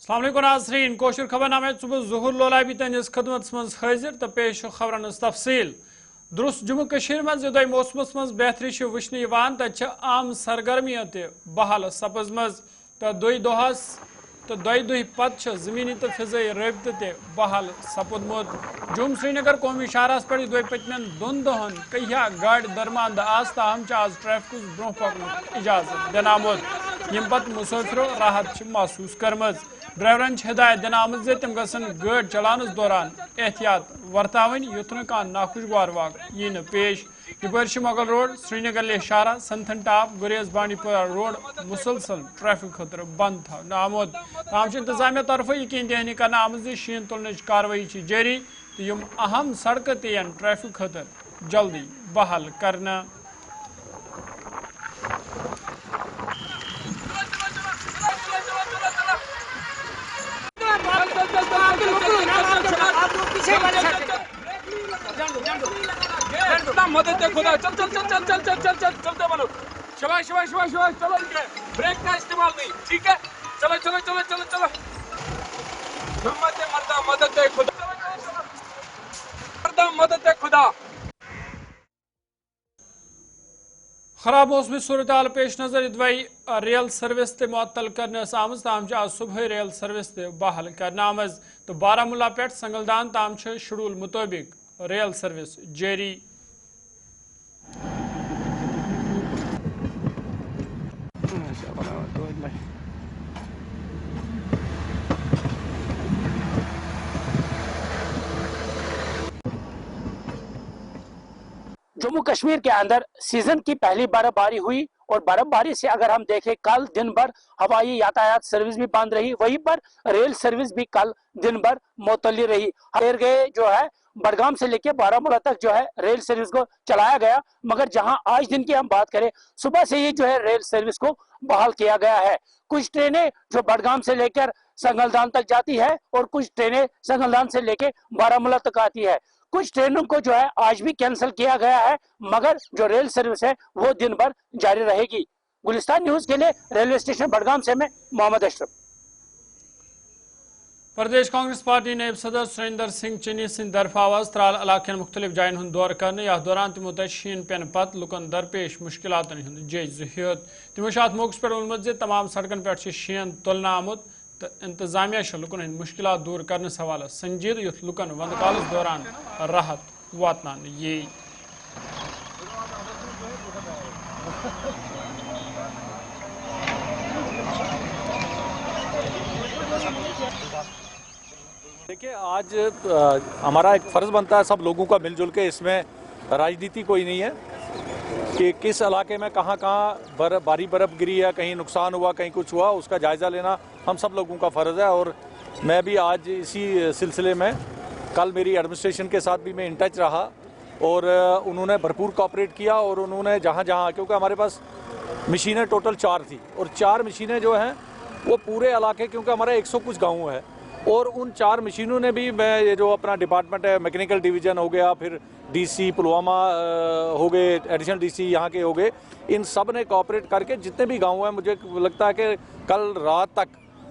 अस्सलाम वालेकुम नाज़रीन कोशर खबरनामे सुबह ज़ुहूर लोलाबी तहस खदमत मज हाजिर तो पेश खबरन तफसील दुरुस्त जम्मू कश्मीर मज युदय मौसमस मज बेहतरी वुचन तत आम सरगर्मियां बहाल सपजमज तो दुई पत जमीनी तो फिजाई रबत बहाल सपुदमुत जुम श्रीनगर कौमी शाहरास पे पतमन दोन दोहन कहिया गाड़ दरमांद आज ताहम आज ट्रैफिक ब्रोह पकन इजाजत दिन आमुत यम पत मुसाफिरों राहत महसूस करमज ड्राइवरन हिदायत दिन आम तम गसन गाड़ चलानस दौरान एहतियात वर्तावन युथ कान नाखुशगवार वाक यी पेश यपर मोगल रोड श्रीनगर लेशारा संथन टाप गुरेज बांडीपोरा रोड मुसलसल ट्रैफिक खतर बंद थवन आमुद तमाम इंतजामिया तरफ यकीन दहानी कर आम शीन तुलन कार्रवाई जारी तो यम अहम सड़क तयन ट्रैफिक खतर जल्दी बहाल करना। मदद दे खुदा चल चल चल चल चल चल चल चल चलते बनो शबाश शबाश शबाश शबाश चलो ब्रेक का इस्तेमाल नहीं ठीक है चलो चलो चलो चलो चलो मदद दे खुदा मदद दे खुदा। खराब मौसमी सूरत हाल पेश नजर इदवाई रेल सर्विस ते मुअत्तल करने आमज ताम आज सुबह रेल सर्विस ते बहाल करने आमज तो बारामूला पे संगलदान ताम शेड्यूल मुताबिक रेल सर्विस जारी। जम्मू कश्मीर के अंदर सीजन की पहली बर्फबारी हुई और बर्फबारी से अगर हम देखें कल दिन भर हवाई यातायात सर्विस भी बंद रही, वहीं पर रेल सर्विस भी कल दिन भर मुअत्तल रही। गए जो है बडगाम से लेकर बारामूला तक जो है रेल सर्विस को चलाया गया, मगर जहां आज दिन की हम बात करें सुबह से ही जो है रेल सर्विस को बहाल किया गया है। कुछ ट्रेनें जो बडगाम से लेकर संगलदान तक जाती है और कुछ ट्रेनें संगलदान से लेकर बारामूला तक आती है। कुछ ट्रेनों को जो है आज भी कैंसिल किया गया है, मगर जो रेल सर्विस है वो दिन भर जारी रहेगी। गुलिस्तान न्यूज के लिए रेलवे स्टेशन बडगाम से मैं मोहम्मद अशरफ। प्रदेश कांग्रेस पार्टी नायब सदर सुरेंद्र सिंह चन्नी सिंह दरफावाज त्राल इलाकन मुख्तलिफ जायन हूं दौर करने यथ दौरान तमो शीन पेन पत लुकन दरपेश मुश्किलातन हूं जायज़ हेत। तमो मौके पे वोनमुत तमाम सड़कन पे शीन तुलना आमुत तो इंतजामिया लुकन हंद मुश्किलात दूर करने हवाले संजीद युथ लुकन वंद कालस दौरान राहत वातन ये। देखिए आज हमारा एक फ़र्ज़ बनता है सब लोगों का मिलजुल के, इसमें राजनीति कोई नहीं है कि किस इलाके में कहाँ भारी बर्फ़ गिरी है, कहीं नुकसान हुआ, कहीं कुछ हुआ, उसका जायज़ा लेना हम सब लोगों का फ़र्ज़ है। और मैं भी आज इसी सिलसिले में कल मेरी एडमिनिस्ट्रेशन के साथ भी मैं इन टच रहा और उन्होंने भरपूर कोऑपरेट किया और उन्होंने जहाँ जहाँ, क्योंकि हमारे पास मशीनें टोटल 4 थी और 4 मशीनें जो हैं वो पूरे इलाके, क्योंकि हमारा 100 कुछ गाँव है और उन 4 मशीनों ने भी, मैं ये जो अपना डिपार्टमेंट है मैकेनिकल डिवीज़न हो गया, फिर डीसी पुलवामा हो गए, एडिशनल डीसी यहाँ के हो गए, इन सब ने कोऑपरेट करके जितने भी गांव हैं, मुझे लगता है कि कल रात तक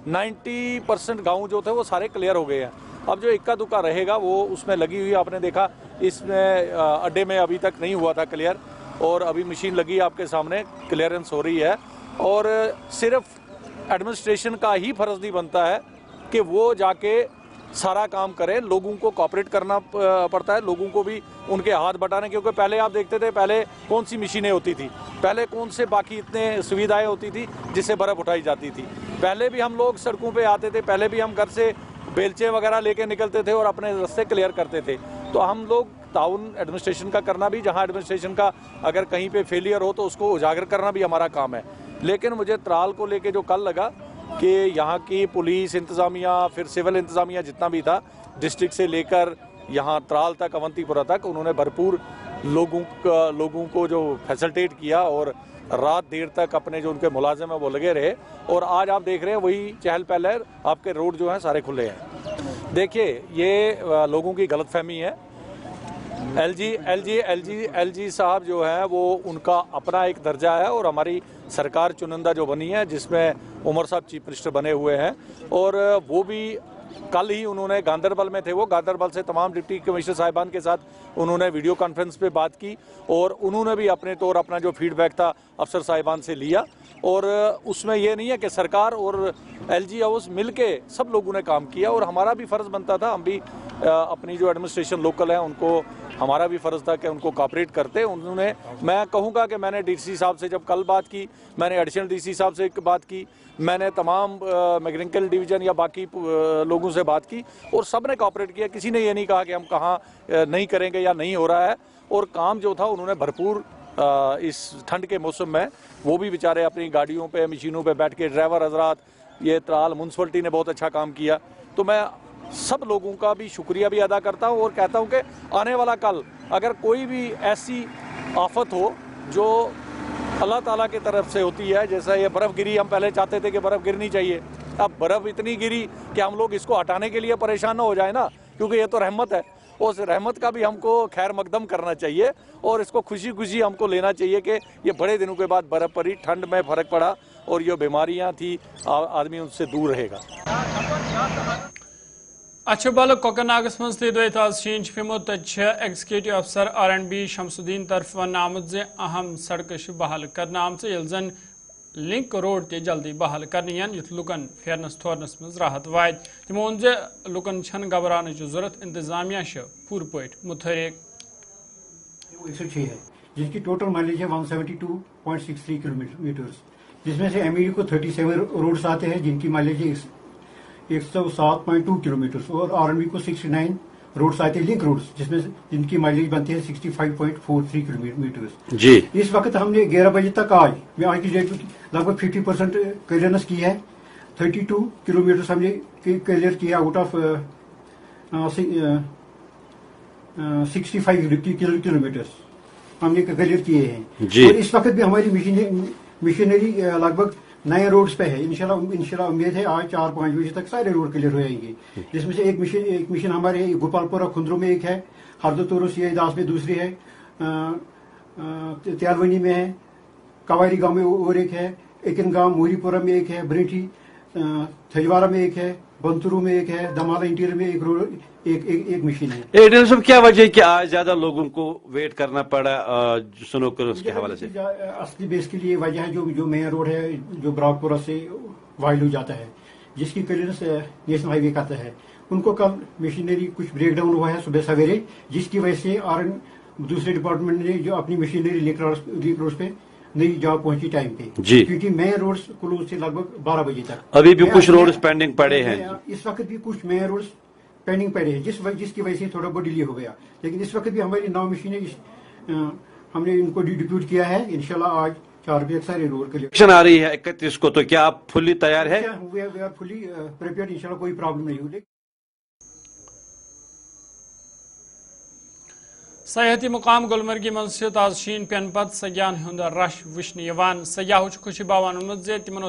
90% गांव जो थे वो सारे क्लियर हो गए हैं। अब जो इक्का दुक्का रहेगा वो उसमें लगी हुई, आपने देखा इसमें अड्डे में अभी तक नहीं हुआ था क्लियर और अभी मशीन लगी आपके सामने क्लियरेंस हो रही है। और सिर्फ एडमिनिस्ट्रेशन का ही फ़र्ज़ नहीं बनता है कि वो जाके सारा काम करें, लोगों को कोऑपरेट करना पड़ता है, लोगों को भी उनके हाथ बटाने, क्योंकि पहले आप देखते थे पहले कौन सी मशीनें होती थी, पहले कौन से बाकी इतने सुविधाएं होती थी जिससे बर्फ़ उठाई जाती थी। पहले भी हम लोग सड़कों पे आते थे, पहले भी हम घर से बेलचे वगैरह लेके निकलते थे और अपने रास्ते क्लियर करते थे। तो हम लोग ताउन एडमिनिस्ट्रेशन का करना भी, जहाँ एडमिनिस्ट्रेशन का अगर कहीं पर फेलियर हो तो उसको उजागर करना भी हमारा काम है। लेकिन मुझे त्राल को लेके जो कल लगा कि यहाँ की पुलिस इंतज़ामिया, फिर सिविल इंतज़ामिया जितना भी था, डिस्ट्रिक्ट से लेकर यहाँ त्राल तक, अवंतीपुरा तक, उन्होंने भरपूर लोगों को जो फैसिलिटेट किया और रात देर तक अपने जो उनके मुलाजिम हैं वो लगे रहे। और आज आप देख रहे हैं वही चहल पहल, आपके रोड जो हैं सारे खुले हैं। देखिए ये लोगों की गलतफहमी है। एलजी साहब जो है वो उनका अपना एक दर्जा है और हमारी सरकार चुनिंदा जो बनी है, जिसमें उमर साहब चीफ मिनिस्टर बने हुए हैं, और वो भी कल ही उन्होंने गांदरबल में थे, वो गांदरबल से तमाम डिप्टी कमिश्नर साहिबान के साथ उन्होंने वीडियो कॉन्फ्रेंस पे बात की, और उन्होंने भी अपने तौर अपना जो फीडबैक था अफसर साहिबान से लिया। और उसमें ये नहीं है कि सरकार और LG हाउस मिल के सब लोगों ने काम किया, और हमारा भी फ़र्ज़ बनता था, हम भी अपनी जो एडमिनिस्ट्रेशन लोकल है उनको, हमारा भी फ़र्ज़ था कि उनको कॉपरेट करते। उन्होंने, मैं कहूँगा कि मैंने DC साहब से जब कल बात की, मैंने एडिशनल DC साहब से बात की, मैंने तमाम मैकेनिकल डिवीज़न या बाकी लोगों से बात की, और सब ने कॉपरेट किया। किसी ने ये नहीं कहा कि हम कहाँ नहीं करेंगे या नहीं हो रहा है। और काम जो था उन्होंने भरपूर इस ठंड के मौसम में, वो भी बेचारे अपनी गाड़ियों पे, मशीनों पे बैठ के, ड्राइवर हजरात, ये त्राल म्यूनसिपलिटी ने बहुत अच्छा काम किया। तो मैं सब लोगों का भी शुक्रिया भी अदा करता हूँ, और कहता हूँ कि आने वाला कल अगर कोई भी ऐसी आफत हो जो अल्लाह ताला की तरफ से होती है, जैसा ये बर्फ़ गिरी, हम पहले चाहते थे कि बर्फ़ गिरनी चाहिए, अब बर्फ़ इतनी गिरी कि हम लोग इसको हटाने के लिए परेशान ना हो जाए ना, क्योंकि ये तो रहमत है। उस रहमत का भी हमको खैर मकदम करना चाहिए, और इसको खुशी खुशी हमको लेना चाहिए कि ये बड़े दिनों के बाद बर्फ़ पड़ी, ठंड में फ़र्क पड़ा, और ये बीमारियां थी, आदमी उनसे दूर रहेगा। अच्छबल कोकरनागस मज तज शीन पेमुत एग्जीक्यूटिव अफसर R&B शमसुद्दीन तरफ वन आमुत जे अहम सड़क बहाल करना आम जन लिंक रोड ते जल्दी बहाल करने युथ लुकन फेरनस थोरनस मज राहत वात। तमो वोन जे लुकन छन घबराने जरूरत, इंतजामिया पूर पट मुतहरिक। 106 है, जिसकी टोटल माइलेज है 172.63 किलोमीटर, जिसमें से MED को 37 रोड्स आते हैं जिनकी माइलेज है 107.2 किलोमीटर, और R&B को 69 रोड्स आते हैं, लिंक रोड्स, जिसमें जिनकी माइलेज बनती है 65.43 किलोमीटर जी। इस वक्त हमने 11 बजे तक आज की डेट में लगभग 50% क्लियरेंस की है। 32 किलोमीटर हमने क्लियर किया आउट ऑफ 65 किलोमीटर हमने क्लियर किए हैं जी। और इस वक्त भी हमारी मशीनरी लगभग नए रोड्स पे है। इंशाल्लाह उम्मीद है आज 4-5 बजे तक सारे रोड क्लियर हो जाएंगे, जिसमें से एक मिशन हमारे गोपालपुरा खुंद्रो में एक है, हरदोतोरो सियादास में दूसरी है, त्यालवनी में है, कवारी गांव में और एक है, एकिन गांव मोहरीपुरा में एक है, ब्रेठी थजवारा में एक है, बंतुरू में एक है, दमाला इंटीरियर में एक रोड एक मशीन है। एडन साहब, क्या वजह है कि आज ज्यादा लोगों को वेट करना पड़ा स्नोकर उसके हवाले से? असली बेसिकली ये वजह है जो मेन रोड है जो ब्राकपुरा से वाइलू जाता है, जिसकी क्लियरेंस नेशनल हाईवे करता है, उनको कल मशीनरी कुछ ब्रेक डाउन हुआ है सुबह सवेरे, जिसकी वजह से दूसरे डिपार्टमेंट ने जो अपनी मशीनरी लिंक रोड पे नई जॉब पहुंची टाइम पे जी, क्योंकि मेन रोड्स क्लोज थे लगभग 12 बजे तक। अभी भी कुछ रोड्स पेंडिंग पड़े हैं, इस वक्त भी कुछ मेन रोड्स पेंडिंग पड़े हैं, जिसकी वजह से थोड़ा बहुत डिले हो गया। लेकिन इस वक्त भी हमारी 9 मशीनें हमने इनको डिप्यूट किया है। इंशाल्लाह आज 4 बजे सारे रोड के लिए आ रही है 31 को, तो क्या आप फुली तैयार है? वी आर फुली प्रिपेयर्ड, इंशाल्लाह कोई प्रॉब्लम नहीं होगी। सयाहती मुकाम गुलमर्गी मज आज शीन पेन पत सयाहन हुंद रश वुचन सयाहों खुशी बावान जे तिमन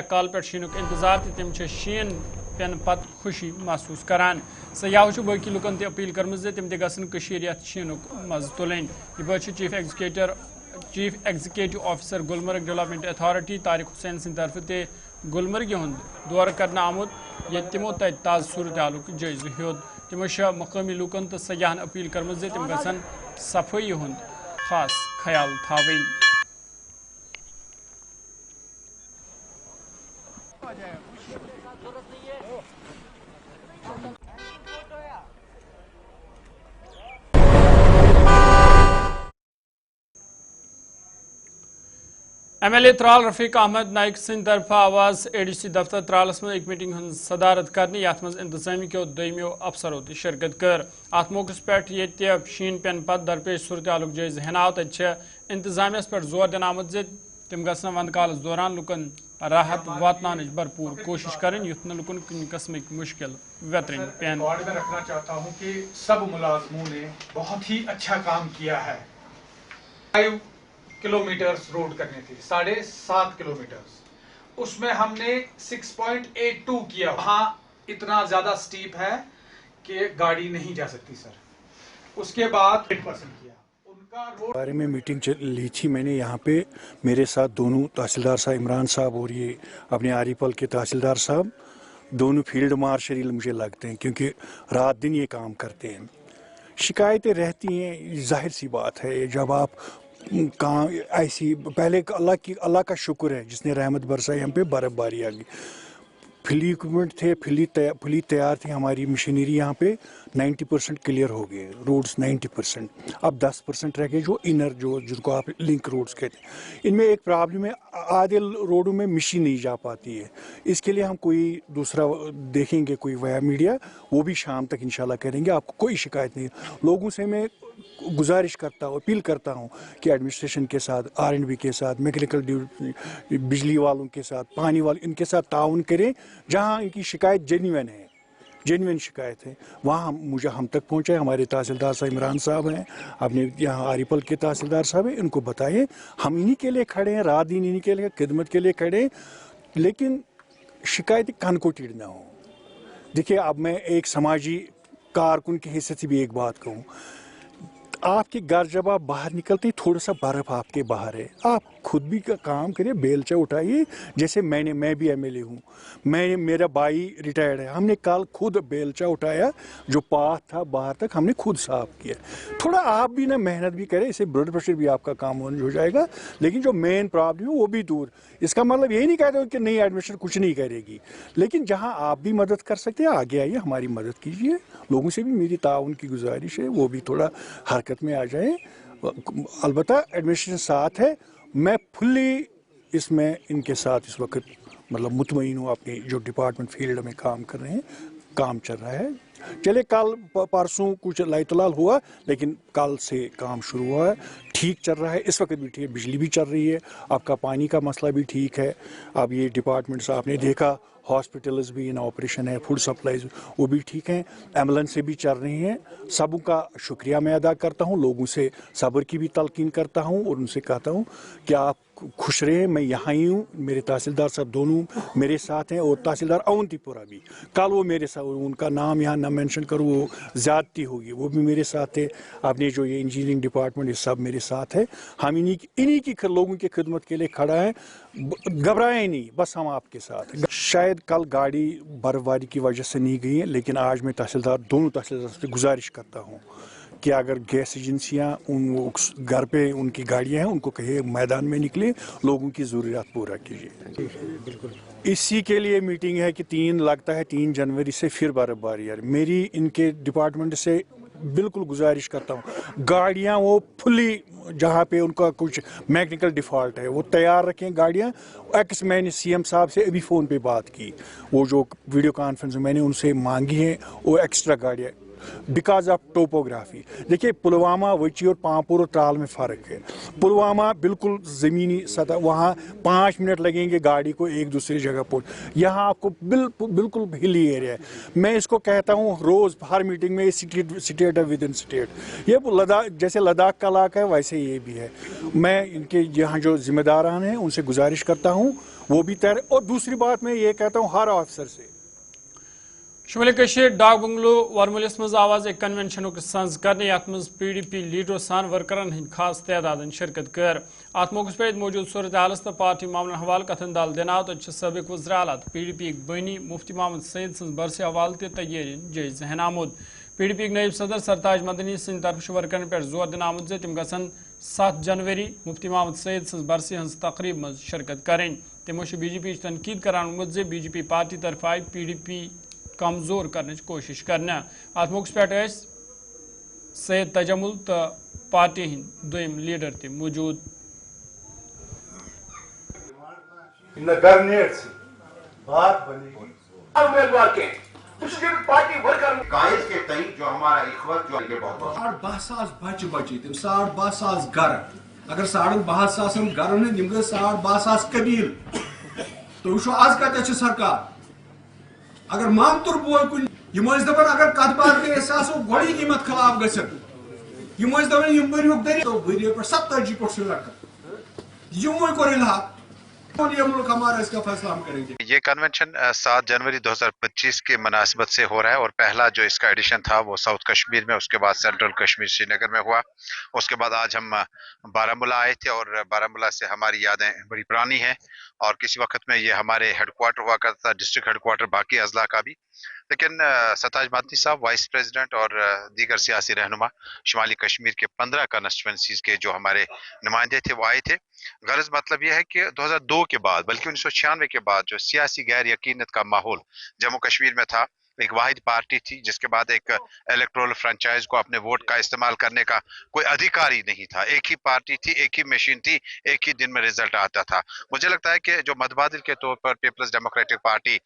काल पे शीनुक इंतजार तम शीन पेन पत खुशी महसूस करान। सयाहों बाकी लुकन अपील कर्म तम तम शीनुक मज तुलन। यह chief executive officer Gulmarg development authority Tariq Hussain Singh तरफ ते गुलमर्ग दौर करना आमुत, ये तमो ताज़ सूरत हालुक जायज़ हेद। तमो मकामी लूकन तो सयाहन अपील कर्म तम गसन सफाई हुंद खास ख्याल थावन। MLA त्राल रफीक अहमद नाइक सिंह तरफ आवाज ADC दफ्तर त्रालस में एक मीटिंग हन सदारत करने, यथ मज इंतजामी के दोमियो अफसरों ती शिरकत कर। अत मौके पे ये शीन पेन पत दरपेश सूरत हालुक जायज़ हेनाव, तत इंतजामिया पे जोर दिन आमुत जे तम गसन वंद कालस दौरान लुकन राहत वातन भरपूर कोशिश करें, युथ न लुकन कुन किस्म मुश्किल वेतरिन पेन। रिकॉर्ड में रखना चाहता हूँ कि सब मुलाजमों ने बहुत ही अच्छा काम किया है। 5 किलोमीटर्स रोड करने थे, 7.5 किलोमीटर्स, उसमें हमने 6.82 किया। वहाँ इतना ज्यादा स्टीप है कि गाड़ी नहीं जा सकती सर। उसके बाद 8% किया। बारे में मीटिंग ली थी मैंने यहाँ पे। मेरे साथ दोनों तहसीलदार साहब इमरान साहब और ये अपने आरिपल के तहसीलदार साहब दोनों फील्ड मार्शल मुझे लगते हैं, क्योंकि रात दिन ये काम करते हैं। शिकायतें रहती हैं, जाहिर सी बात है। जब आप कहाँ ऐसी पहले अल्लाह का शुक्र है जिसने रहमत बरसाई हम पे, बर्फबारी आ गई, फिली इक्विपमेंट थे, फिली तैयार थी, हमारी मशीनरी यहाँ पे 90% क्लियर हो गए, रोड्स 90%। अब 10% रह गए जो इनर, जो जिनको आप लिंक रोड्स कहते हैं। इनमें एक प्रॉब्लम है, आधे रोडों में मशीन नहीं जा पाती है। इसके लिए हम कोई दूसरा देखेंगे, कोई वाया मीडिया, वो भी शाम तक इंशाल्लाह करेंगे। आपको कोई शिकायत नहीं। लोगों से मैं गुजारिश करता हूँ, अपील करता हूँ कि एडमिनिस्ट्रेशन के साथ, R&B के साथ, मैकेनिकल बिजली वालों के साथ, पानी वालों, इनके साथ ताउन करें। जहाँ इनकी शिकायत जेन्युइन शिकायत है, वहाँ हम तक पहुँचाए। हमारे तहसीलदार साहब इमरान साहब हैं, अपने यहाँ आरिपल के तहसीलदार साहब हैं, इनको बताएं हम इन्हीं के लिए खड़े हैं, रात दिन इन्हीं के लिए खिदमत के लिए खड़े हैं, लेकिन शिकायत कान को टीड़ ना हो। देखिए, अब मैं एक समाजी कारकुन की हैसियत से भी एक बात कहूँ, आपके घर जब आप बाहर निकलते थोड़ा सा बर्फ आपके बाहर है, आप खुद भी का काम करिए, बेलचा उठाइए। जैसे मैं भी MLA हूँ, मेरा भाई रिटायर्ड है, हमने कल खुद बेलचा उठाया, जो पाथ था बाहर तक हमने खुद साफ किया। थोड़ा आप भी ना मेहनत भी करें, इससे ब्लड प्रेशर भी आपका काम हो जाएगा, लेकिन जो मेन प्रॉब्लम है वो भी दूर। इसका मतलब यही नहीं कहते कि नहीं एडमिनिस्ट्रेशन कुछ नहीं करेगी, लेकिन जहाँ आप भी मदद कर सकते हैं आगे आइए, हमारी मदद कीजिए। लोगों से भी मेरी ताउन की गुजारिश है, वो भी थोड़ा हरकत में आ जाए। अलबत्ता एडमिनिस्ट्रेशन साथ है, मैं फुल्ली इसमें इनके साथ इस वक्त मतलब मुतमईन हूँ। अपनी जो डिपार्टमेंट फील्ड में काम कर रहे हैं, काम चल रहा है। चले कल परसों कुछ लाइतलाल हुआ, लेकिन कल से काम शुरू हुआ है, ठीक चल रहा है। इस वक्त भी ठीक है, बिजली भी चल रही है, आपका पानी का मसला भी ठीक है। अब ये डिपार्टमेंट्स आपने देखा, हॉस्पिटल्स भी इन ऑपरेशन है, फूड सप्लाईज वो भी ठीक हैं, एम्बुलेंस भी चल रही हैं। सबों का शुक्रिया मैं अदा करता हूँ, लोगों से सब्र की भी तलकीन करता हूँ और उनसे कहता हूँ कि आप खुश रहे। मैं यहाँ ही हूँ, मेरे तहसीलदार साहब दोनों मेरे साथ हैं, और तहसीलदार अवंतीपुरा भी, कल वो मेरे साथ, उनका नाम यहाँ ना मेंशन करूँ वो ज़्यादती होगी, वो भी मेरे साथ है। अपने जो ये इंजीनियरिंग डिपार्टमेंट, ये सब मेरे साथ है। हम इन्हीं की लोगों की खिदमत के लिए खड़ा है, घबराएं नहीं, बस हम आपके साथ हैं। शायद कल गाड़ी बर्फबारी की वजह से नहीं गई है, लेकिन आज मैं दोनों तहसीलदार से गुजारिश करता हूँ कि अगर गैस एजेंसियाँ उन घर पे उनकी गाड़ियाँ हैं, उनको कहे मैदान में निकले, लोगों की ज़रूरियात पूरा कीजिए। बिल्कुल इसी के लिए मीटिंग है कि 3 जनवरी से फिर बर्फबारी है। मेरी इनके डिपार्टमेंट से बिल्कुल गुजारिश करता हूँ, गाड़ियाँ वो फुली, जहाँ पे उनका कुछ मैकेनिकल डिफ़ॉल्ट है वो तैयार रखें गाड़ियाँ। मैंने CM साहब से अभी फ़ोन पे बात की, वो जो वीडियो कॉन्फ्रेंस में मैंने उनसे मांगी है वो एक्स्ट्रा गाड़ियाँ, बिकॉज ऑफ टोपोग्राफी। देखिए, पुलवामा, वची और पामपुर और त्राल में फ़र्क है। पुलवामा बिल्कुल ज़मीनी सतह, वहाँ 5 मिनट लगेंगे गाड़ी को एक दूसरी जगह पहुँच, यहाँ आपको बिल्कुल हिली एरिया है। मैं इसको कहता हूँ रोज़ हर मीटिंग में, स्टेट है विद इन स्टेट। ये जैसे लद्दाख का इलाका है वैसे ये भी है। मैं इनके यहाँ जो जिम्मेदारान हैं उनसे गुजारिश करता हूँ वो भी तैयार। और दूसरी बात मैं ये कहता हूँ हर ऑफिसर से, शुमाली कशीर डाक बंगलो वरमुलिस मज आवाज एक कन्वेंशन सज करने यथ मज PDP लीडरों सान वर्करन हंद खास तादाद शिरकत कर। अत मौके पे मौजूद सूरत हालस तो पार्टी मामलन हवाल कथन दाल देना तो सबक वज़ीर आला PDP बनी मुफ्ती मोहम्मद सईद सज बरस हवाल तैयारी जायज हन आमुद। PDP नायब सदर सरताज मदनी सद तरफ वर्करन पे जोर दिन आमुद तम गसन 7 जनवरी मुफ्ती मोहम्मद सईद सज बरस हज तकरीब मज शिरकत करें। तमो BJP तनकीद करान BJP पार्टी तरफ आई PDP कमजोर करने की कोशिश करना। अत मौके पे सैयद तजमुल तो पार्टी हंद दोम लीडर ते मौजूद। उम्मीदवार के पार्टी वर्कर कायज के तई जो हमारा इखवत जो के बहुत 12,000 बच्चे तम 12,500 घर, अगर 12,500 घर ने निम 12,500 कबील तो वो आज कत सरकार। अगर मामतुर बोल कुन दपान अगर कत बात कर गोड़ी कीमत खिलाफ गपन दपान वरियो दरी तो वरियो पे 70 पे लड़का यमो कोर इल्हा और ये मुल्क हमारा, इसका फैसला हम करेंगे। ये कन्वेंशन 7 जनवरी 2025 के मुनासिबत से हो रहा है और पहला जो इसका एडिशन था वो साउथ कश्मीर में, उसके बाद सेंट्रल कश्मीर श्रीनगर में हुआ। उसके बाद आज हम बारामूला आए थे और बारामूला से हमारी यादें बड़ी पुरानी हैं और किसी वक्त में ये हमारे हेडक्वार्टर हुआ करता था, डिस्ट्रिक्ट हेडक्वार्टर बाकी अजला का भी। लेकिन सताज मादनी साहब वाइस प्रेसिडेंट और दीगर सियासी रहनुमा शुमाली कश्मीर के 15 कॉन्स्टिट्यूंसीज के जो हमारे नुमाइंदे थे वो आए थे। गरज मतलब यह है कि 2002 के बाद बल्कि 1996 के बाद जो सियासी गैर यकीनत का माहौल जम्मू कश्मीर में था, एक वाहिद पार्टी थी जिसके बाद एक इलेक्टोरल फ्रेंचाइज को अपने वोट का इस्तेमाल करने का कोई अधिकार ही नहीं था। एक ही पार्टी थी, एक ही मशीन थी, एक ही दिन में रिजल्ट आता था। मुझे लगता है कि जो मतबादिल के तौर पर पीपल्स डेमोक्रेटिक पार्टी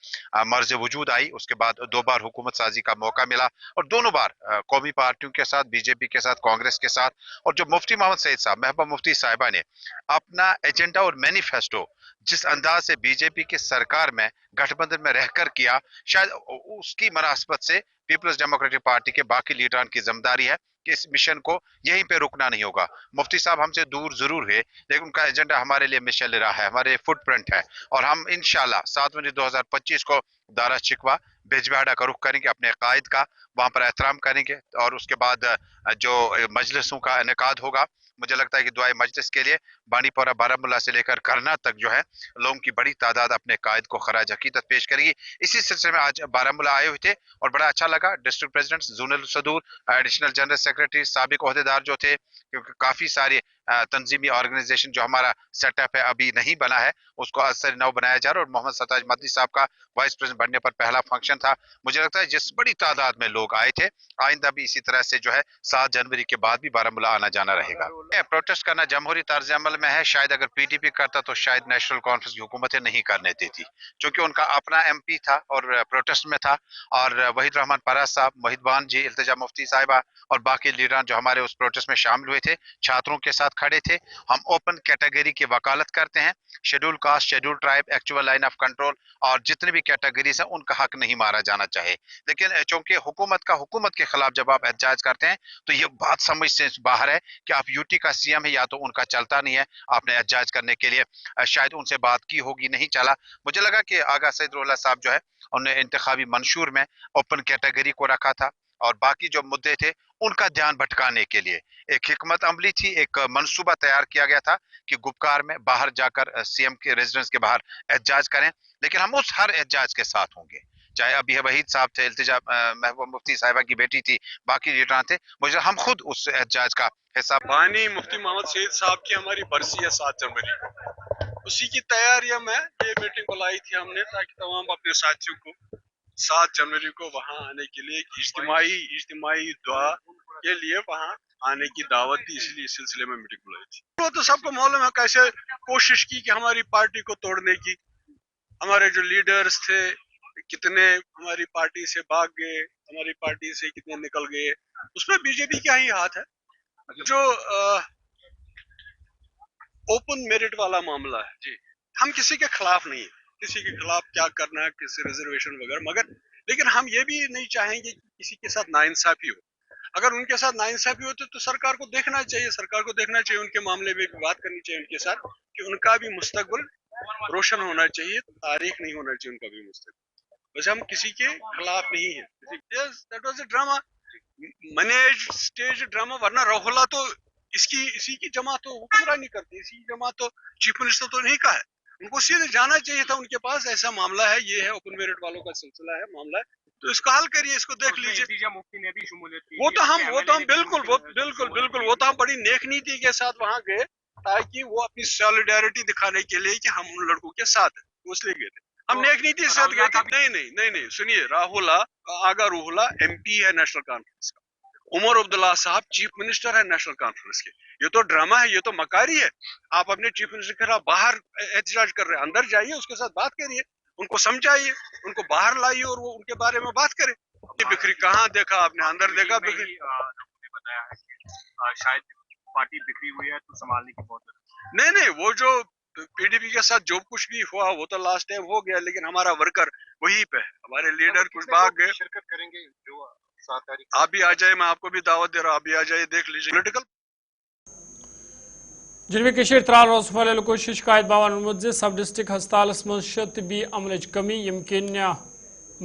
मर्ज वजूद आई, उसके बाद 2 बार हुकूमत साजी का मौका मिला और दोनों बार कौमी पार्टियों के साथ, बीजेपी के साथ, कांग्रेस के साथ, और जो मुफ्ती मोहम्मद सईद साहब, महबूबा मुफ्ती साहिबा ने अपना एजेंडा और मैनिफेस्टो जिस अंदाज से बीजेपी की सरकार में गठबंधन में रहकर किया, शायद उसकी मुनासबत से पीपल्स डेमोक्रेटिक पार्टी के बाकी लीडरान की जिम्मेदारी है कि इस मिशन को यहीं पे रुकना नहीं होगा। मुफ्ती साहब हमसे दूर जरूर है लेकिन उनका एजेंडा हमारे लिए मिशल रहा है, हमारे फुटप्रिंट है और हम इंशाल्लाह 7 जनवरी 2025 को दारा शिकवा बिजबिहाड़ा का रुख करेंगे, अपने कायद का वहां पर एहतराम करेंगे और उसके बाद जो मजलिसों का इनेकाद होगा, मुझे लगता है कि दुआए मजलिस के लिए बानीपोरा बारामूला से लेकर करना तक जो है लोगों की बड़ी तादाद अपने कायद को खराज अकीदत पेश करेगी। इसी सिलसिले में आज बारामूला आए हुए थे और बड़ा अच्छा लगा। डिस्ट्रिक्ट प्रेसिडेंट, जोनल सदूर, एडिशनल जनरल सेक्रेटरी, साबिक ओहदेदार जो थे, क्योंकि काफी सारे तंजीमी ऑर्गेनाइजेशन जो हमारा सेटअप है अभी नहीं बना है, उसको आज से नौ बनाया जा रहा है और मोहम्मद सताज मदनी साहब का वाइस प्रेसिडेंट बनने पर पहला फंक्शन था। मुझे लगता है जिस बड़ी तादाद में लोग आए थे, आइंदा भी इसी तरह से जो है 7 जनवरी के बाद भी बारामूला आना जाना रहेगा। प्रोटेस्ट करना जमहूरी तर्ज अमल में है, शायद अगर पीडीपी करता तो शायद नेशनल कॉन्फ्रेंस की हुकूमतें नहीं करने देती, क्योंकि उनका अपना एमपी था और प्रोटेस्ट में था और वहीद रहमान पराज साहब, मोहितबान जी, इल्तिजा मुफ्ती साहिबा और बाकी लीडरान जो हमारे उस प्रोटेस्ट में शामिल हुए थे, छात्रों के साथ खड़े थे। हम ओपन कैटेगरी की वकालत करते हैं, schedule caste, schedule tribe, actual line of control और जितने भी कैटेगरीज हैं उनका हक नहीं मारा जाना चाहिए। लेकिन चूंकि हुकूमत के खिलाफ जब आप एहतजाज करते हैं तो ये बात समझ से बाहर है कि आप यूटी का सीएम है, या तो उनका चलता नहीं है, आपने एहतजाज करने के लिए शायद उनसे बात की होगी, नहीं चला। मुझे लगा कि आगा सईद रोला साहब जो है उन्होंने इंतखाबी मंशूर में ओपन कैटेगरी को रखा था और बाकी जो मुद्दे थे उनका ध्यान भटकाने के लिए एक हिकमत अमली थी, एक मंसूबा तैयार किया गया था कि गुपकार में बाहर जाकर सीएम के रेजिडेंस के बाहर एहतजाज करें। लेकिन हम उस हर एहतजाज के साथ होंगे, चाहे अभी वहीद साहब थे, इल्तिजा महबूबा मुफ्ती साहिबा की बेटी थी, बाकी लीडरान थे, मुझे हम खुद उस एहतजाज का हिस्सा। बानी मुफ्ती मोहम्मद सईद साहब की हमारी बरसी है 7 जनवरी को, उसी की तैयारियों में ये मीटिंग बुलाई थी हमने ताकि तमाम अपने साथियों को 7 जनवरी को वहां आने के लिए इज्तिमाई दुआ के लिए वहां आने की दावत दी, इसलिए इस सिलसिले में मीटिंग बुलाई थी। वो तो सबको मालूम है कैसे कोशिश की कि हमारी पार्टी को तोड़ने की, हमारे जो लीडर्स थे कितने हमारी पार्टी से भाग गए, हमारी पार्टी से कितने निकल गए, उसमें बीजेपी का ही हाथ है। जो ओपन मेरिट वाला मामला है जी, हम किसी के खिलाफ नहीं है, किसी के खिलाफ क्या करना है, किसी रिजर्वेशन वगैरह, मगर लेकिन हम ये भी नहीं चाहेंगे कि किसी के साथ नाइंसाफी हो। अगर उनके साथ नाइंसाफी होती तो सरकार को देखना चाहिए, उनके मामले में भी बात करनी चाहिए उनके साथ कि उनका भी मुस्तकबिल रोशन होना चाहिए, तारीख नहीं होना चाहिए उनका भी मुस्तकबिल। वैसे हम किसी के खिलाफ नहीं है। That was a drama, manage stage drama, वरना रहुल्ला तो इसी की जमा तो हुक्मरानी करती, इसी की जमा तो चीफ मिनिस्टर तो नहीं का है, उनको सीधे जाना चाहिए था उनके पास, ऐसा मामला है, ये है ओपन मेरिट वालों का सिलसिला है, मामला है, तो इसको हल करिए, इसको देख लीजिए। मुफ्ती ने भी शमूलियत की, वो तो हम बिल्कुल वो तो हम बड़ी नेक नीति के साथ वहां गए ताकि वो अपनी सॉलिडारिटी दिखाने के लिए कि हम उन लड़कों के साथ हैं, वो इसलिए गए थे, हम नेक नीति के साथ गए थे। नहीं सुनिए, आगा रूहुल्ला एमपी है नेशनल कॉन्फ्रेंस का, उमर अब्दुल्ला साहब चीफ मिनिस्टर है नेशनल कॉन्फ्रेंस के, ये तो ड्रामा है, ये तो मकारी है। आप अपने चीफ मिनिस्टर के खिलाफ बाहर एहतजाज कर रहे हैं, अंदर जाइए, उसके साथ बात करिए, उनको समझाइए, उनको बाहर लाइए और वो उनके बारे में बात करें। बिखरी कहाँ देखा आपने, अंदर देखा बिखरी? बताया है कि शायद पार्टी बिखरी हुई है तो संभालने की बहुत नहीं, वो जो पीडीपी के साथ जो कुछ भी हुआ वो तो लास्ट टाइम हो गया, लेकिन हमारा वर्कर वहीं पे, हमारे लीडर कुछ भाग गए। शिरकत करेंगे जो 7 तारीख, आप भी आ जाए, मैं आपको भी दावत दे रहा हूँ, आप भी आ जाइए, देख लीजिए। पॉलिटिकल جنوبی کشیر ترال روز والے لوگوں شکایت باون سب ڈسٹرک ہسپتالس مز طبی عملچ کمی یمکن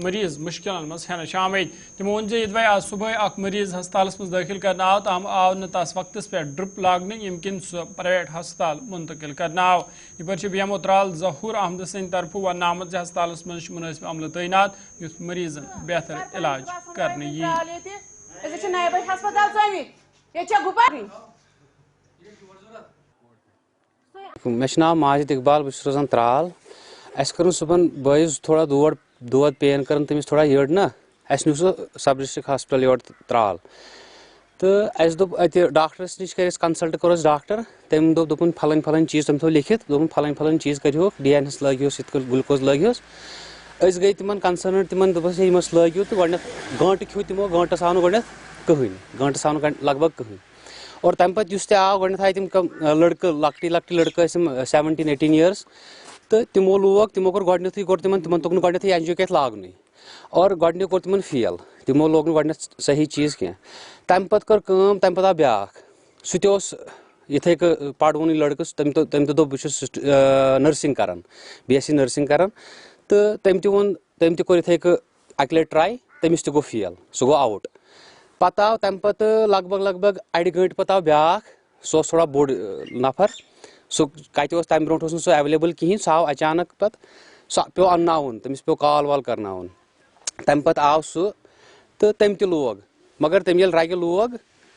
مریض مشکل مز ہینس آمد تمو وون یدوے آج صبح اخ مریض ہسپتالس مز داخل کرنا آو تاہم آو نا تس وقتس پہ ڈرپ لاگنے یمکن سہ پرائیویٹ ہسپتال منتقل کرنا آو یہ بی ایم او ترال ظہور احمد سند طرف ون آمد ہسپتالس مز مناسب عملہ تعینات یس مریضن بہتر علاج کرنے مے ناو ماجد اقبال بہت روزان ترال اس کر صبح بٲیِس تھوڑا دود پین کر تمس تھوڑا یڑ نا اس نیو سہ سب ڈسٹرک ہاسپٹل یور ترال تو اس دوپ اتہ ڈاکٹرس نش کر کنسلٹ کورس ڈاکٹر تم دوپن پھلن پھلن چیز تم تھو لکھت دوپن پھلن پھلن چیز کریو ڈی این ایس لگیوس یت گلوکوز لگیوس اس گئی تمن کنسرن تمن دپس یمس لگیو تو گۄڈنیٚتھ گٲنٹہٕ کھیو تمو گٲنٹس آو نہٕ گۄڈنیٚتھ کٕہٕنۍ گٲنٹس آو نہٕ لگ بگ کٕہٕنۍ اور تمہ پتہٕ یُس تہِ آو گۄڈنیٚتھ آیہِ تِم لڑکہٕ لۄکٹی لڑکہٕ ٲسۍ تِم 17-18 years تہٕ تِمو لوگ تِمو کوٚر گۄڈنیٚتھٕے کوٚر تِمن توٚگ نہٕ گۄڈنیٚتھٕے اینجیو کیتھ لاگنُے اور گۄڈنیُک کوٚر تِمن فیل تِمو لوگ نہٕ گۄڈنیٚتھ صحیح چیٖز کینٛہہ تمہِ پتہٕ کٔر کٲم تمہِ پتہٕ آو بیٛاکھ سُہ تہِ اوس یِتھٕے کٔنۍ پرونٕے لڑکہٕ تٔمۍ تہِ دوٚپ بہٕ چھُس نٔرسِنٛگ کران BSc نٔرسِنٛگ کران تہٕ تٔمۍ تہِ کوٚر یِتھٕے کٔنۍ اکہِ لٹہِ ٹراے تٔمِس تہِ گوٚو فیل سُہ گوٚو آوُٹ پتہٕ آو تمہِ پتہٕ لگ بگ اڑِ گٲنٹہِ پتہٕ آو بیٛاکھ سُہ اوس تھوڑا بوٚڑ نفر سُہ کتہِ اوس تمہِ برونٛٹھ اوس نہٕ سُہ ایویلیبل کہیٖنۍ سُہ آو اچانک پتہٕ سُہ پیوٚو انناوُن تٔمِس پیوٚو کال وال کرناوُن تمہِ پتہٕ آو سُہ تہٕ تٔمۍ تہِ لوگ مگر تٔمۍ ییٚلہِ رگہِ لوگ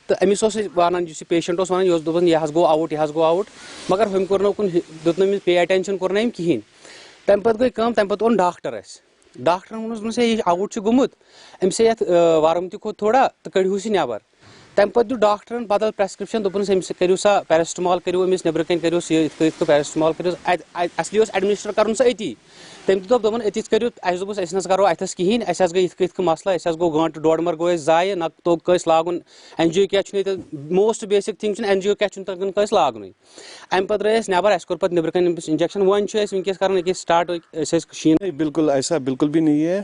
تہٕ أمِس اوس ونان یُس یہِ پیشنٹ اوس ونان یہِ اوس دپان یہِ حظ گوٚو آوُٹ مگر ہُمۍ کوٚر نہٕ اُکُن دیُت نہٕ أمِس پے اٹینشن کوٚر نہٕ أمۍ کہیٖنۍ تمہِ پتہٕ گٔے کٲم تمہِ پتہٕ اوٚن ڈاکٹر اسہِ ڈاکٹرن ووٚنُس دوٚپنس ہے یہِ آوُٹ چھُ گوٚمُت أمِس ہے یتھ ورم تہِ کھوٚت تھوڑا تہٕ کٔڑۍہوٗس یہِ نٮ۪بر تمہِ پتہٕ دیُت ڈاکٹرن بدل پرسکرپشن دوٚپنس أمِس کٔرِو سا پیرسٹمال کٔرِو أمِس نٮ۪برٕ کَنۍ کٔرِوس یہِ یِتھ کٔنۍ پیرسٹمال کٔرِوس اصلی اوس ایڈمنسٹر کرُن سُہ أتی تٔمۍ تہِ دوٚپُن أتی کٔرِو اَسہِ دوٚپُس أسۍ نہٕ کرو اتھس کہیٖنۍ اَسہِ حظ گٔے یِتھ کٔنۍ مسلہٕ اَسہِ حظ گوٚو گٲنٹہٕ ڈۄڑ مر گوٚو اَسہِ ضایہِ نہ توٚگ کٲنٛسہِ لاگُن اینجیو کیاہ چھُنہٕ ییٚتہِ موسٹ بیسِک تھِنٛگ چھُنہٕ اینجیو کیاہ چھُنہٕ تگان کٲنٛسہِ لاگنُے امہِ پتہٕ درٛاے أسۍ نٮ۪بر اَسہِ کوٚر پتہٕ نٮ۪برٕ کَنۍ أمِس انجیکشن وۄنۍ چھُ أسۍ وٕنکیٚس کران أکِس سٹاٹ أسۍ ٲسۍ شیٖن بالکل ایسا بالکل بھی نہیں ہے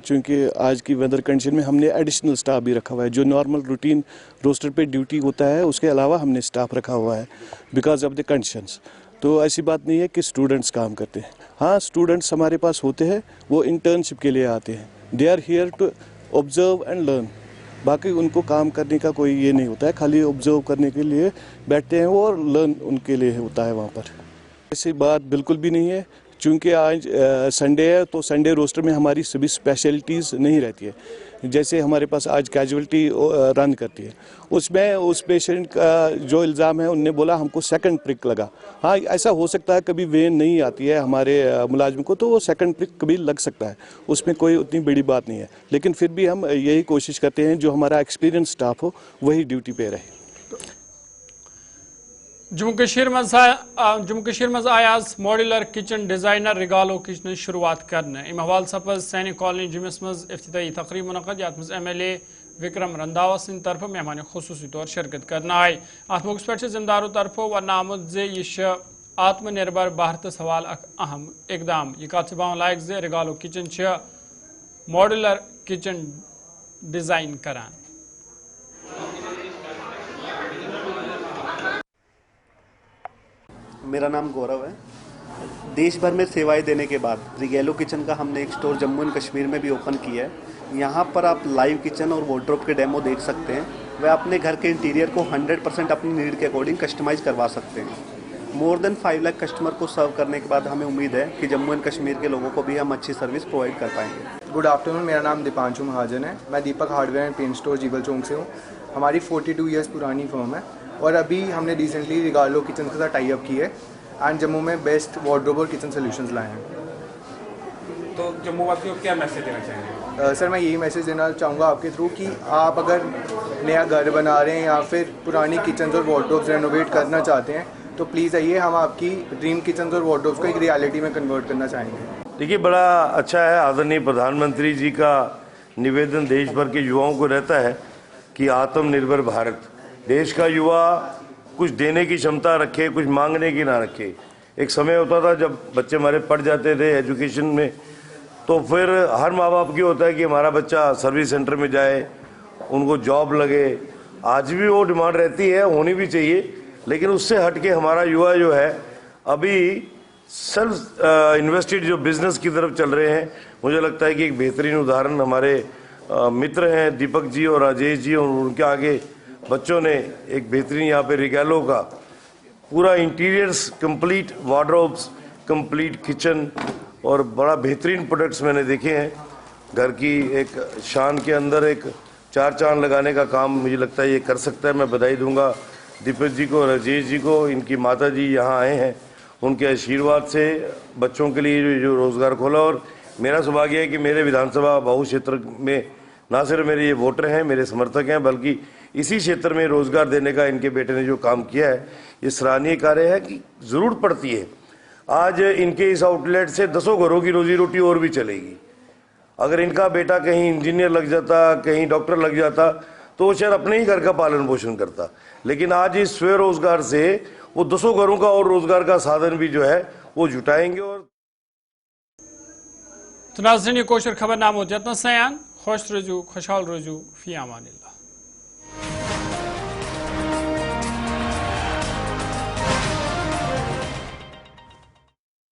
چونکہ آج کی ویدر کنڈیشن میں ہم نے ایڈیشنل اسٹاف بھی رکھا ہوا ہے جو نارمل روٹین روسٹر پہ ڈیوٹی ہوتا ہے اس کے علاوہ ہم نے اسٹاف رکھا ہوا ہے بیکاز آف دی کنڈیشنس تو ایسی بات نہیں ہے کہ اسٹوڈنٹس کام کرتے ہیں ہاں اسٹوڈنٹس ہمارے پاس ہوتے ہیں وہ انٹرنشپ کے لیے آتے ہیں they are here to observe and learn باقی ان کو کام کرنے کا کوئی یہ نہیں ہوتا ہے خالی آبزرو کرنے کے لیے بیٹھتے ہیں وہ اور لرن ان کے لیے ہوتا ہے وہاں پر ایسی بات بالکل بھی نہیں ہے چونکہ آج سنڈے ہے تو سنڈے روسٹر میں ہماری سبھی اسپیشلٹیز نہیں رہتی ہے جیسے ہمارے پاس آج کیجویلٹی رن کرتی ہے اس میں اس پیشنٹ کا جو الزام ہے ان نے بولا ہم کو سیکنڈ پرک لگا ہاں ایسا ہو سکتا ہے کبھی وین نہیں آتی ہے ہمارے ملازم کو تو وہ سیکنڈ پرک کبھی لگ سکتا ہے اس میں کوئی اتنی بڑی بات نہیں ہے لیکن پھر بھی ہم یہی کوشش کرتے ہیں جو ہمارا ایکسپیرینس اسٹاف ہو وہی ڈیوٹی پہ رہے جموں کشیر مز آئی آز ماڈیولر کچن ڈیزائنر رگالو کچن شروعات کرنے ام حوالہ سپز سینی کالونی جمس مز افتتاحی تقریب منعقد یت مز MLA وکرم رنداوا سند طرف مہمان خصوصی طور شرکت کرنا آئی ات موقع پہ ذمہ طرفو ون آمت یہ آتم نربر بھارتس حوالہ اخ اہم اقدام یہ کت باون لائق زِ رگالو کچن ماڈیولر کچن ڈیزائن کران میرا نام گورو ہے دیش بھر میں سیوائیں دینے کے بعد ریگیلو کچن کا ہم نے ایک سٹور جموں اینڈ کشمیر میں بھی اوپن کیا ہے یہاں پر آپ لائیو کچن اور وارڈروب کے ڈیمو دیکھ سکتے ہیں وہ اپنے گھر کے انٹیریئر کو 100% اپنی نیڈ کے اکارڈنگ کسٹمائز کروا سکتے ہیں مور دین 5 لاکھ کسٹمر کو سرو کرنے کے بعد ہمیں امید ہے کہ جموں اینڈ کشمیر کے لوگوں کو بھی ہم اچھی سروس پرووائڈ کر پائیں گے گڈ آفٹرنون میرا نام دیپانشو مہاجن ہے میں Deepak hardware and paint store جیبل چونک سے ہوں ہماری 42 ایئرس پرانی فرم ہے اور ابھی ہم نے ریسنٹلی ریگالو کچن کے ساتھ ٹائی اپ کی ہے اینڈ جموں میں بیسٹ وارڈروب اور کچن سولوشنز لائے ہیں تو جموں واسیوں کو کیا میسج دینا چاہیں گے؟ سر میں یہی میسج دینا چاہوں گا آپ کے تھرو کہ آپ اگر نیا گھر بنا رہے ہیں یا پھر پرانی کچنز اور وارڈروبز رینوویٹ کرنا چاہتے ہیں تو پلیز آئیے ہم آپ کی ڈریم کچنز اور وارڈروبز کو ایک ریالٹی میں کنورٹ کرنا چاہیں گے. دیکھیے بڑا اچھا ہے آدرنیہ پردھان منتری جی کا نویدن دیش بھر کے یواؤں کو رہتا ہے کہ آتم نربر بھارت دیش کا یوا کچھ دینے کی شمتا رکھے کچھ مانگنے کی نہ رکھے. ایک سمے ہوتا تھا جب بچے ہمارے پڑھ جاتے تھے ایجوکیشن میں تو پھر ہر ماں باپ کی ہوتا ہے کہ ہمارا بچہ سروس سینٹر میں جائے ان کو جاب لگے. آج بھی وہ ڈیمانڈ رہتی ہے ہونی بھی چاہیے लेकिन उससे हटके हमारा युवा जो है अभी सेल्फ इन्वेस्टेड जो बिजनेस की तरफ चल रहे हैं। मुझे लगता है कि एक बेहतरीन उदाहरण हमारे मित्र हैं दीपक जी और राजेश जी, और उनके आगे बच्चों ने एक बेहतरीन यहाँ पे रिगैलो का पूरा interiors, complete wardrobes, complete kitchen और बड़ा बेहतरीन प्रोडक्ट्स मैंने देखे हैं। घर की एक शान के अंदर एक चार चांद लगाने का काम मुझे लगता है ये कर सकता है। मैं बधाई दूंगा दीपक जी को, राजेश जी को। इनकी माता जी यहाँ आए हैं, उनके आशीर्वाद से बच्चों के लिए जो रोज़गार खोला। और मेरा सौभाग्य है कि मेरे विधानसभा बाहु क्षेत्र में ना सिर्फ मेरे ये वोटर हैं, मेरे समर्थक हैं, बल्कि इसी क्षेत्र में रोज़गार देने का इनके बेटे ने जो काम किया है ये सराहनीय कार्य है कि ज़रूरत पड़ती है। आज इनके इस आउटलेट से 10 घरों की रोजी रोटी और भी चलेगी। अगर इनका बेटा कहीं इंजीनियर लग जाता, कहीं डॉक्टर लग जाता, तो वो शायद अपने ही घर का पालन पोषण करता। लेकिन आज इस स्वरोजगार से वो 200 घरों का और रोजगार का साधन भी जो है वो जुटाएंगे। और तो नाज़रीन, ये कोशर खबर नामो जतन सयान, खुश रोजू, खुशहाल रोजू, फी अमानिल्लाह।